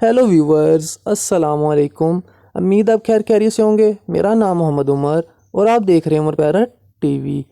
Hello viewers, अस्सलाम वालेकुम। उम्मीद आप खैर खैरियत से होंगे। मेरा नाम मोहम्मद उमर और आप देख रहे हैं उमर पैरट टीवी।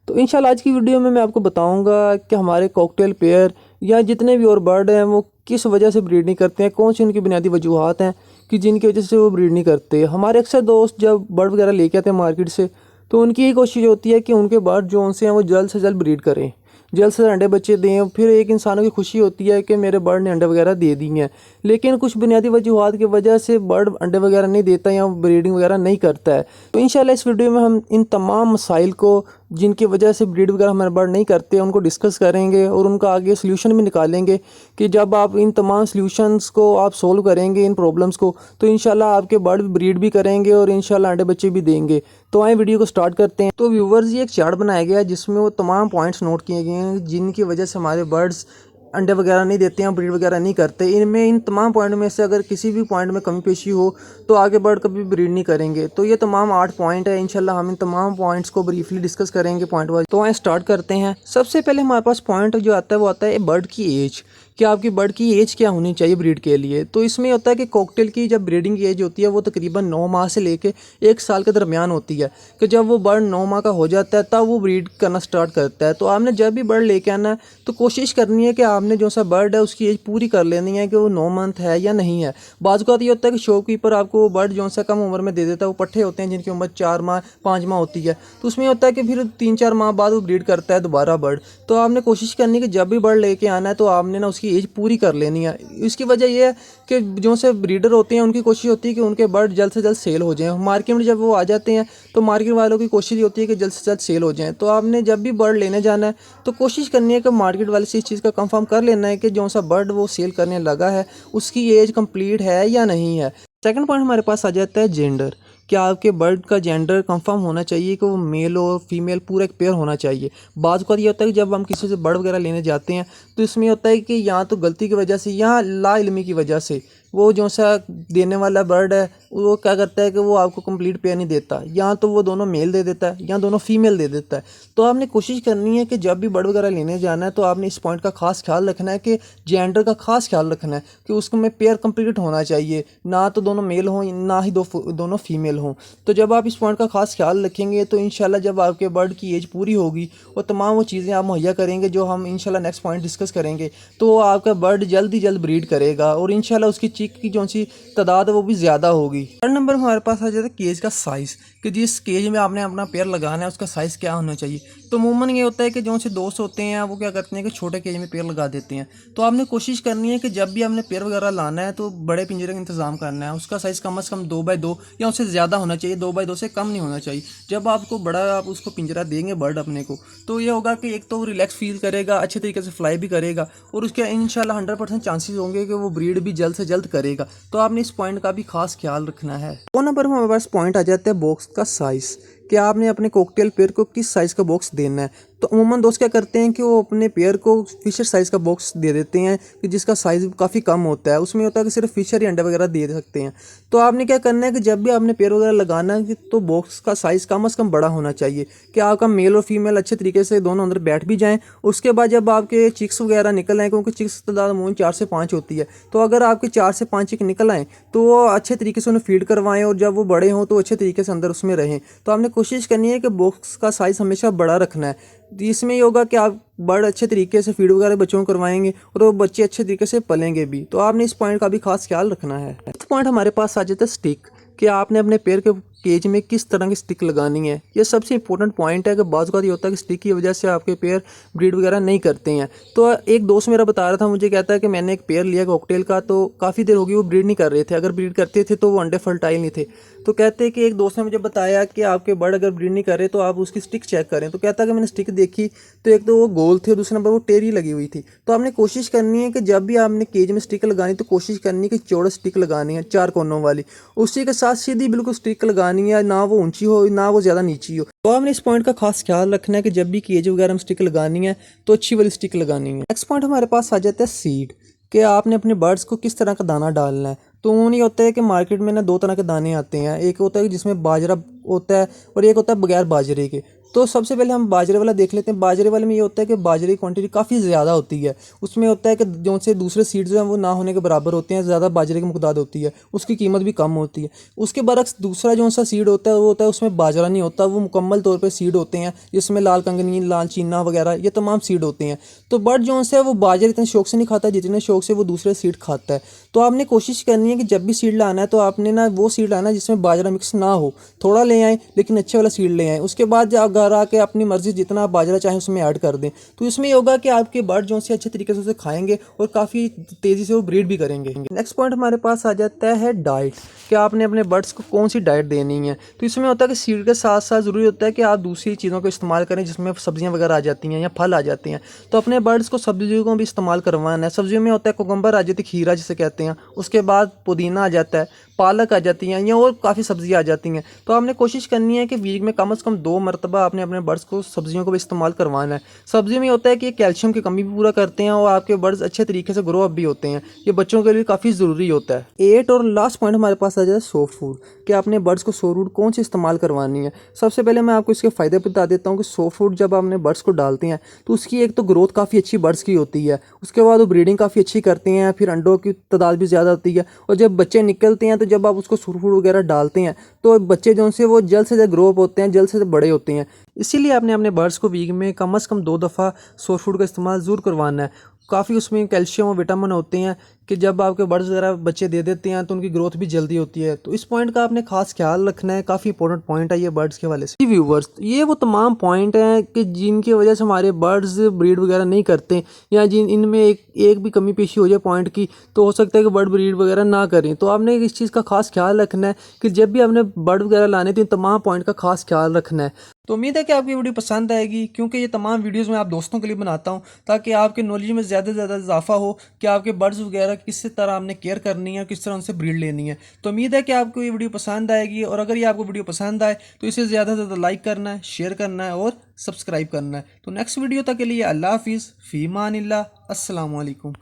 तो इंशाल्लाह आज की वीडियो में मैं आपको बताऊंगा कि हमारे कॉकटेल पेयर या जितने भी और बर्ड हैं वो किस वजह से ब्रीड नहीं करते हैं, कौन सी उनकी बुनियादी वजूहत हैं कि जिनकी वजह से वो ब्रीड नहीं करते। हमारे अक्सर दोस्त जब बर्ड वगैरह लेके आते हैं मार्केट से तो उनकी यही कोशिश होती है कि उनके बर्ड जो उनसे हैं वो जल्द से जल्द ब्रीड करें, जल्द से अंडे बच्चे दें। फिर एक इंसानों की खुशी होती है कि मेरे बर्ड ने अंडे वगैरह दे दिए हैं, लेकिन कुछ बुनियादी वजूहत की वजह से बर्ड अंडे वगैरह नहीं देता या ब्रीडिंग वगैरह नहीं करता है। तो इंशाल्लाह इस वीडियो में हम इन तमाम मसाइल को जिनकी वजह से ब्रीड वगैरह हमारे बर्ड नहीं करते उनको डिस्कस करेंगे और उनका आगे सोल्यूशन भी निकालेंगे कि जब आप इन तमाम सोल्यूशंस को आप सोल्व करेंगे इन प्रॉब्लम्स को तो इंशाल्लाह आपके बर्ड ब्रीड भी करेंगे और इंशाल्लाह अंडे बच्चे भी देंगे। तो आए वीडियो को स्टार्ट करते हैं। तो व्यूवर्स, ये एक चार्ट बनाया गया है जिसमें वो तमाम पॉइंट्स नोट किए गए हैं जिनकी वजह से हमारे बर्ड्स अंडे वगैरह नहीं देते हैं, ब्रीड वगैरह नहीं करते। इनमें इन तमाम पॉइंट में से अगर किसी भी पॉइंट में कमी पेशी हो तो आगे बर्ड कभी ब्रीड नहीं करेंगे। तो ये तमाम 8 पॉइंट है। इंशाल्लाह हम इन तमाम पॉइंट्स को ब्रीफली डिस्कस करेंगे पॉइंट वाइज। तो आए स्टार्ट करते हैं। सबसे पहले हमारे पास पॉइंट जो आता है वो आता है बर्ड की एज, कि आपकी बर्ड की एज क्या होनी चाहिए ब्रीड के लिए। तो इसमें होता है कि कॉकटेल की जब ब्रीडिंग की एज होती है वो तकरीबन 9 माह से लेके 1 साल के दरमियान होती है, कि जब वो बर्ड 9 माह का हो जाता है तब वो ब्रीड करना स्टार्ट करता है। तो आपने जब भी बर्ड लेके आना है तो कोशिश करनी है कि आपने जो सा बर्ड है उसकी एज पूरी कर लेनी है कि वो 9 मंथ है या नहीं है। बाज़ औक़ात ये होता है कि शॉपकीपर आपको वो बर्ड जो सा कम उम्र में दे देता है। वो पट्ठे होते हैं जिनकी उम्र 4 माह 5 माह होती है, तो उसमें होता है कि फिर 3-4 माह बाद वो ब्रीड करता है दोबारा बर्ड। तो आपने कोशिश करनी है कि जब भी बर्ड लेके आना है तो आपने ना उसकी एज पूरी कर लेनी है। इसकी वजह यह है कि जो से ब्रीडर होते हैं उनकी कोशिश होती है कि उनके बर्ड जल्द से जल्द सेल हो जाएं। मार्केट में जब वो आ जाते हैं तो मार्केट वालों की कोशिश होती है कि जल्द से जल्द सेल हो जाएं। तो आपने जब भी बर्ड लेने जाना है तो कोशिश करनी है कि मार्केट वाले से इस चीज़ का कंफर्म कर लेना है कि जो सा बर्ड वो सेल करने लगा है उसकी एज कंप्लीट है या नहीं है। सेकंड पॉइंट हमारे पास आ जाता है जेंडर, क्या आपके बर्ड का जेंडर कंफर्म होना चाहिए कि वो मेल और फीमेल पूरा एक पेयर होना चाहिए। बाज़ का ये होता है कि जब हम किसी से बर्ड वगैरह लेने जाते हैं तो इसमें होता है कि या तो गलती की वजह से या लाइल्मी की वजह से वो जो सा देने वाला बर्ड है वो क्या करता है कि वो आपको कंप्लीट पेयर नहीं देता, या तो वो दोनों मेल दे देता है या दोनों फीमेल दे देता है। तो आपने कोशिश करनी है कि जब भी बर्ड वगैरह लेने जाना है तो आपने इस पॉइंट का खास ख्याल रखना है कि जेंडर का खास ख्याल रखना है कि उसको में पेयर कंप्लीट होना चाहिए, ना तो दोनों मेल हों ना ही दोनों फीमेल हों। तो जब आप इस पॉइंट का खास ख्याल रखेंगे तो इंशाल्लाह जब आपके बर्ड की एज पूरी होगी और तमाम वो चीज़ें आप मुहैया करेंगे जो हम इंशाल्लाह नेक्स्ट पॉइंट डिस्कस करेंगे, तो आपका बर्ड जल्द ही जल्द ब्रीड करेगा और इंशाल्लाह उसकी चीक की जो सी तादाद है वो भी ज़्यादा होगी। थर्ड नंबर हमारे पास आ जाता है केज का साइज़, कि जिस केज में आपने अपना पेयर लगाना है उसका साइज़ क्या होना चाहिए। तो अमूमन ये होता है कि जो से दोस्त होते हैं वो क्या करते हैं कि छोटे केज में पेयर लगा देते हैं। तो आपने कोशिश करनी है कि जब भी आपने पेयर वगैरह लाना है तो बड़े पिंजरे का इंतज़ाम करना है। उसका साइज़ कम से कम 2x2 या उससे ज़्यादा होना चाहिए, 2x2 से कम नहीं होना चाहिए। जब आपको बड़ा आप उसको पिंजरा देंगे बर्ड अपने को तो ये होगा कि एक तो वो रिलैक्स फील करेगा, अच्छे तरीके से फ्लाई भी करेगा और उसके इंशाल्लाह 100% चांसेस होंगे कि वो ब्रीड भी जल्द से जल्द करेगा। तो आपने इस पॉइंट का भी खास ख्याल रखना है। 2 नंबर में हमारे पास पॉइंट आ जाता है बॉक्स का साइज़, कि आपने अपने कॉकटेल पेयर को किस साइज़ का बॉक्स देना है। तो अमूमन दोस्त क्या करते हैं कि वो अपने पेयर को फिशर साइज़ का बॉक्स दे देते हैं कि जिसका साइज़ काफ़ी कम होता है, उसमें होता है कि सिर्फ फिशर ही अंडे वगैरह दे सकते हैं। तो आपने क्या करना है कि जब भी आपने पेयर वगैरह लगाना है तो बॉक्स का साइज़ कम से कम बड़ा होना चाहिए कि आपका मेल और फीमेल अच्छे तरीके से दोनों अंदर बैठ भी जाएँ। उसके बाद जब आपके चिक्स वगैरह निकल आएँ, क्योंकि चिक्स की तादाद अमूमन 4 से 5 होती है, तो अगर आपके 4 से 5 चिक निकल आएँ तो वो अच्छे तरीके से उन्हें फीड करवाएँ और जब वो बड़े हों तो अच्छे तरीके से अंदर उसमें रहें। तो आपने कोशिश करनी है कि बॉक्स का साइज़ हमेशा बड़ा रखना है। इसमें ये होगा कि आप बर्ड अच्छे तरीके से फीड वगैरह बच्चों को करवाएंगे और वो बच्चे अच्छे तरीके से पलेंगे भी। तो आपने इस पॉइंट का भी खास ख्याल रखना है। नेक्स्ट पॉइंट हमारे पास आ जाता है स्टिक, कि आपने अपने पेड़ के केज में किस तरह की स्टिक लगानी है। ये सबसे इंपॉर्टेंट पॉइंट है कि बाज़ औक़ात ये होता है कि स्टिक की वजह से आपके पेयर ब्रीड वगैरह नहीं करते हैं। तो एक दोस्त मेरा बता रहा था, मुझे कहता है कि मैंने एक पेयर लिया कॉकटेल का तो काफ़ी देर होगी वो ब्रीड नहीं कर रहे थे, अगर ब्रीड करते थे तो वो अंडे फर्टाइल नहीं थे। तो कहते हैं कि एक दोस्त ने मुझे बताया कि आपके बर्ड अगर ब्रीड नहीं कर रहे तो आप उसकी स्टिक चेक करें। तो कहता है कि मैंने स्टिक देखी तो एक तो वो गोल थे और दूसरे नंबर वो टेरी लगी हुई थी। तो आपने कोशिश करनी है कि जब भी आपने केज में स्टिक लगानी तो कोशिश करनी है कि चौड़ा स्टिक लगानी है 4 कोनों वाली, उसी के साथ सीधी बिल्कुल स्टिक लगानी है, ना वो ऊंची हो ना वो ज़्यादा नीची हो। तो आपने इस पॉइंट का खास ख्याल रखना है कि जब भी केज वगैरह में स्टिक लगानी है तो अच्छी वाली स्टिक लगानी है। नेक्स्ट पॉइंट हमारे पास आ जाता है सीड, कि आपने अपने बर्ड्स को किस तरह का दाना डालना है। तो नहीं होता है कि मार्केट में ना 2 तरह के दाने आते हैं, एक होता है जिसमें बाजरा होता है और एक होता है बगैर बाजरे के। तो सबसे पहले हम बाजरे वाला देख लेते हैं। बाजरे वाले में ये होता है कि बाजरे की क्वांटिटी काफ़ी ज़्यादा होती है। उसमें होता है कि जो से दूसरे सीड्स हैं वो ना होने के बराबर होते हैं, ज़्यादा बाजरे की मकदाद होती है, उसकी कीमत भी कम होती है। उसके बरक्स दूसरा जो सा सीड होता है वो होता है उसमें बाजरा नहीं होता, वो मुकम्मल तौर पर सीड होते हैं, जिसमें लाल कंगनी, लाल चीना वगैरह ये तमाम सीड होते हैं। तो बट जो है वो बाजरे इतने शौक से नहीं खाता जितने शौक से वो दूसरे सीड खाता है। तो आपने कोशिश करनी है कि जब भी सीड लाना है तो आपने ना वो सीड लाना है जिसमें बाजरा मिक्स ना हो, थोड़ा ले आएँ लेकिन अच्छे वाला सीड ले आएँ। उसके बाद जब घर आके अपनी मर्जी जितना आप बाजरा चाहें उसमें ऐड कर दें। तो इसमें ये होगा कि आपके बर्ड जो से अच्छे तरीके से उसे खाएंगे और काफ़ी तेज़ी से वो ब्रीड भी करेंगे। नेक्स्ट पॉइंट हमारे पास आ जाता है डाइट, कि आपने अपने बर्ड्स को कौन सी डाइट देनी है। तो इसमें होता है कि सीड के साथ साथ ज़रूरी होता है कि आप दूसरी चीज़ों को इस्तेमाल करें जिसमें सब्जियां वगैरह आ जाती हैं या फल आ जाते हैं। तो अपने बर्ड्स को सब्जियों को भी इस्तेमाल करवाना है। सब्जियों में होता है कुकुम्बर आ जाती है, खीरा जिसे कहते हैं, उसके बाद पुदीना आ जाता है, पालक आ जाती हैं या और काफ़ी सब्जियां आ जाती हैं। तो आपने कोशिश करनी है कि वीक में कम से कम 2 मरतबा आपने अपने बर्ड्स को सब्जियों को भी इस्तेमाल करवाना है। सब्जियों में होता है कि ये कैल्शियम की कमी भी पूरा करते हैं और आपके बर्ड्स अच्छे तरीके से ग्रो अप भी होते हैं। ये बच्चों के लिए काफ़ी ज़रूरी होता है। 8 और लास्ट पॉइंट हमारे पास आ जाए सॉफ्ट फूड, कि आपने बर्ड्स को सॉफ्ट फूड कौन सी इस्तेमाल करवानी है। सबसे पहले मैं आपको इसके फ़ायदे बता देता हूँ कि सॉफ्ट फूड जब आपने बर्ड्स को डालते हैं तो उसकी एक तो ग्रोथ काफ़ी अच्छी बर्ड्स की होती है, उसके बाद वो ब्रीडिंग काफ़ी अच्छी करते हैं, फिर अंडों की तादाद भी ज़्यादा होती है। और जब बच्चे निकलते हैं तो जब आप उसको सॉफ्ट फूड वगैरह डालते हैं तो बच्चे जो से वो जल्द से जल्द ग्रो अप होते हैं, जल्द से जल्द बड़े होते हैं। इसीलिए आपने अपने बर्ड्स को वीक में कम से कम 2 दफ़ा सॉफ्ट फूड का इस्तेमाल ज़रूर करवाना है। काफ़ी उसमें कैल्शियम और विटामिन होते हैं कि जब आपके बर्ड्स वगैरह बच्चे दे देते हैं तो उनकी ग्रोथ भी जल्दी होती है। तो इस पॉइंट का आपने खास ख्याल रखना है, काफ़ी इंपॉर्टेंट पॉइंट है ये बर्ड्स के हवाले से। व्यूवर्स, ये वो तमाम पॉइंट हैं कि जिनकी वजह से हमारे बर्ड्स ब्रीड वगैरह नहीं करते, या जिन इनमें एक भी कमी पेशी हो जाए पॉइंट की तो हो सकता है कि बर्ड ब्रीड वगैरह ना करें। तो आपने इस चीज़ का खास ख्याल रखना है कि जब भी आपने बर्ड वगैरह लाने तो इन तमाम पॉइंट का खास ख्याल रखना है। तो उम्मीद है कि आपकी वीडियो पसंद आएगी, क्योंकि ये तमाम वीडियोस मैं आप दोस्तों के लिए बनाता हूँ ताकि आपके नॉलेज में ज़्यादा से ज़्यादा इजाफा हो कि आपके बर्ड्स वगैरह किस तरह आपने केयर करनी है, किस तरह उनसे ब्रीड लेनी है। तो उम्मीद है कि आपको ये वीडियो पसंद आएगी, और अगर ये आपको वीडियो पसंद आए तो इसे ज़्यादा से ज़्यादा लाइक करना है, शेयर करना है और सब्सक्राइब करना है। तो नेक्स्ट वीडियो तक के लिए अल्लाह हाफिज़, फ़ी अमानिल्लाह, अस्सलामु अलैकुम।